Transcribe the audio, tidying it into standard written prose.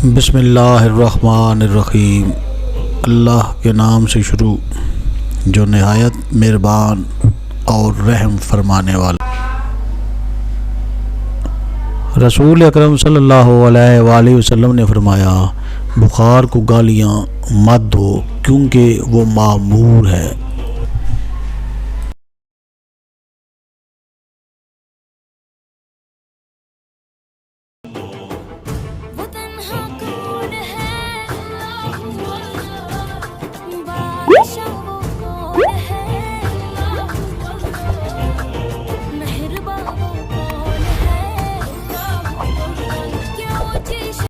बिस्मिल्लाहिर्रहमानिर्रहीम। अल्लाह के नाम से शुरू जो नहायत मेहरबान और रहम फरमाने वाला। रसूल अकरम सल्लल्लाहु अलैहि वसल्लम ने फरमाया, बुखार को गालियाँ मत दो क्योंकि वो मामूर है।